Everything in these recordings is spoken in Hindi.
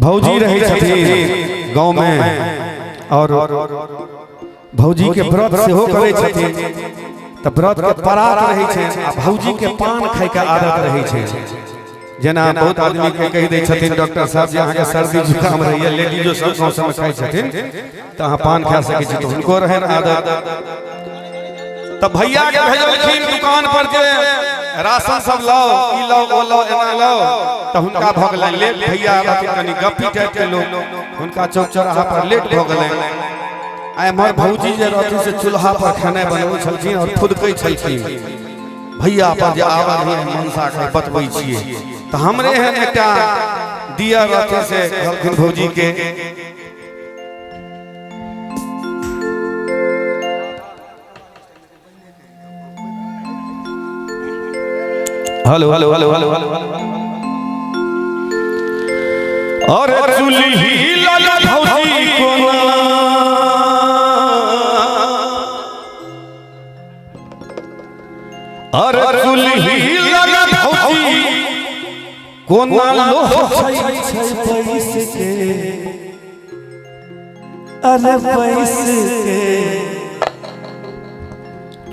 भौजी रही छथिन गाँव में और भौजी के व्रत सेहो करे छथिन त व्रत के परात रही छे आ भौजी के पान खाय के आदत रही छे। जना बहुत आदमी के कह दे छथिन डॉक्टर साहब जे अहाँ के सर्दी जुकाम रही है लेडी जो सब मौसम में खाई छथिन त अहाँ पान खा सके छी, तो उनको रहे आदत। तब भैया के भेजलखिन दुकान पर जे राशन सब लाओ, ई लाओ, ओ लाओ, एना लाओ, त हुनका भ गेलै लेट। भैया कनी गप्पी टाइप के लोग हुनका चौक चौराहा पर लेट भ गेलै। आइ हमर भौजी जे रहथिन से चूल्हा पर खाना बनबै छलखिन और फुदकै छलखिन। भैया पर जे आवाज है मनसा के बतबै छियै त हमरे है एकटा दिया रहथिन से कहलखिन भौजी के hello hello hello hello hello और चुल्ही लगा भौजी कोना और चुल्ही लगा भौजी कोना लोह छै पैस के अरे पैस के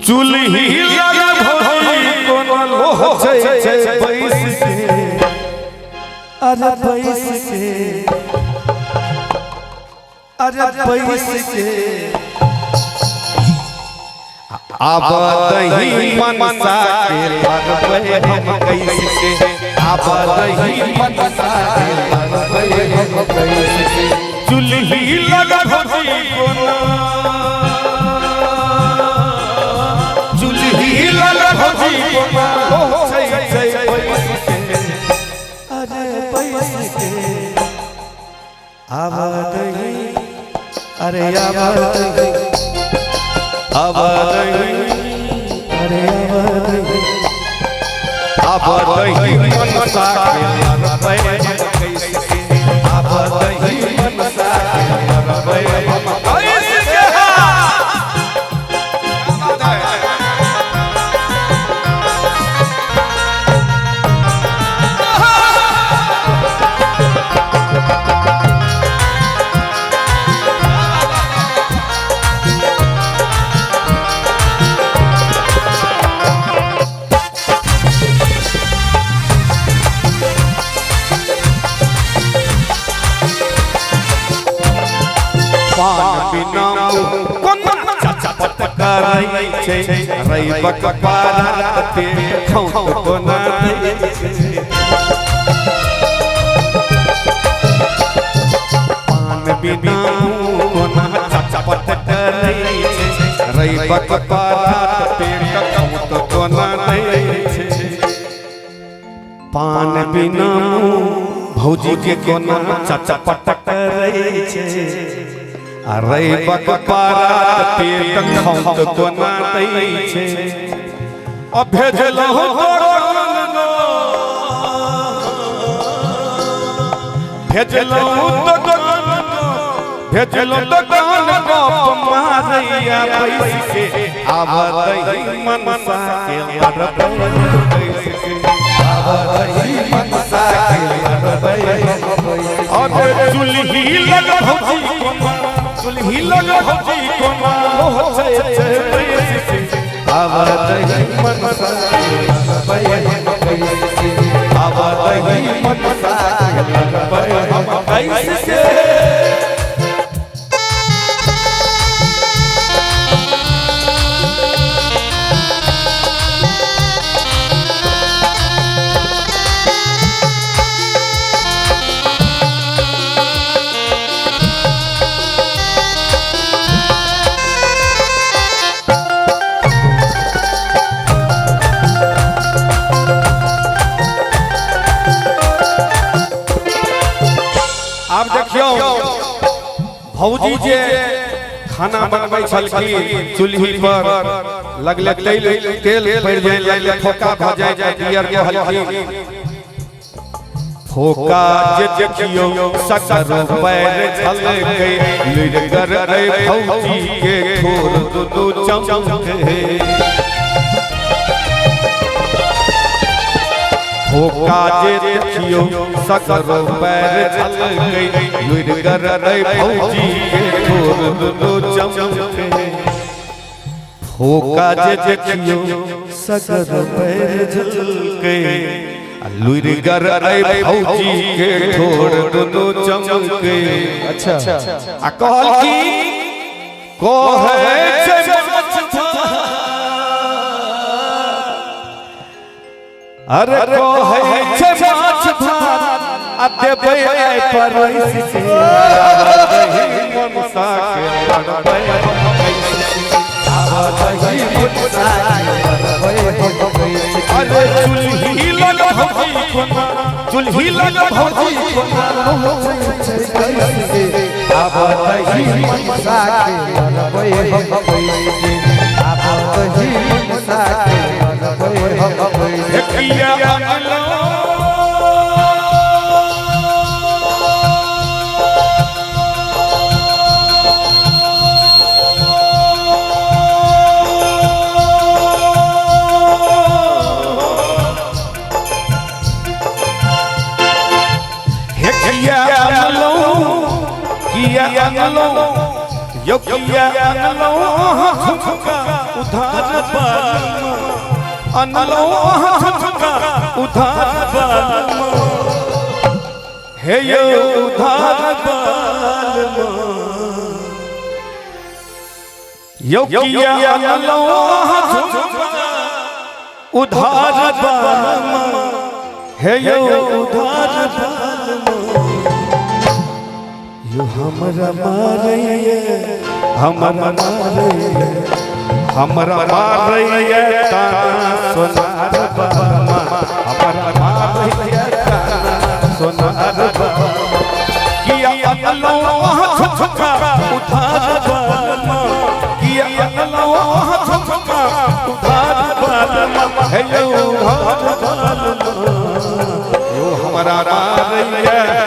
चुल्ही लगा भौजी कोना लोह छै पैस के अरे पैस के अरे पैस के अब दही मनसा के लगबै हम कैसे अब दही मनसा के लगबै हम कैसे चुल्ही लगा भौजी कोना चुल्ही लगा भौजी कोना लोह छै पैस के अरे पैस के अब दही अरे अब दही अब दही मनसा के लगबै कैसे अब दही मनसा के लगबै कैसे पान बिना कोना चचपट कराई छै रैबक पाराते खौत कोना दै छै पान बिना कोना चचपट कराई छै रैबक पाराते खौत कोना दै छै पान बिना भौजी के कोना चचपट कराई छै अरे बक पारात पेट खौत कोना दै छै ओ भेजलहु दोकान भेजलहु दोकान गप मारैया पैस के आब दही मनसा के लगबै कैसे आब दही मनसा के लगबै और चुल्ही लगा भौजी कोना चुल्ही लगा भौजी कोना लोह छै पैस के आब दही मनसा के लगबै कैसे आब दही मनसा के लगबै हम कैसे अब देखियो भौजी जे खाना बनबै छलखिन चूल्ही पर लगले तेल पड़ जाए लगले फोका भ जाए गियर के हलखिन फोका जे देखियो सकर पैर छलकै लुरगर रे भौजी के ठोर दू चमके होका जे देखियो सगरो पैर चल गई लुर कर रे भौजी के ठोर दो चमके होका जे देखियो सगरो पैर चल गई लुर कर रे भौजी के ठोर दो चमके अच्छा आ कहल की कोहे अरे कोहे छे माछ भात आ देबे परैस से दही मनसा के बनबै दही मनसा अरे चुल्ही लग भौजी कोना चुल्ही लग भौजी कोना आब दही मनसा के बनबै आब दही मनसा के बनबै किया बनलो यो किया अनलो झुमका उधार बालमा अनलो झुमका उधार बालमा हे यो उधार बालमा यो किया अनलो झुमका उधार बालमा हे यो उधार बालमा यो हमरा मारैया हमरा मारैया हमरा मारैया ताना सोनार बाबा हमरा मारैया ताना सोनार बाबा किया अनलो झुमका उधार बालमा किया अनलो झुमका उधार बालमा हे यो उधार बालमा यो हमरा मारैया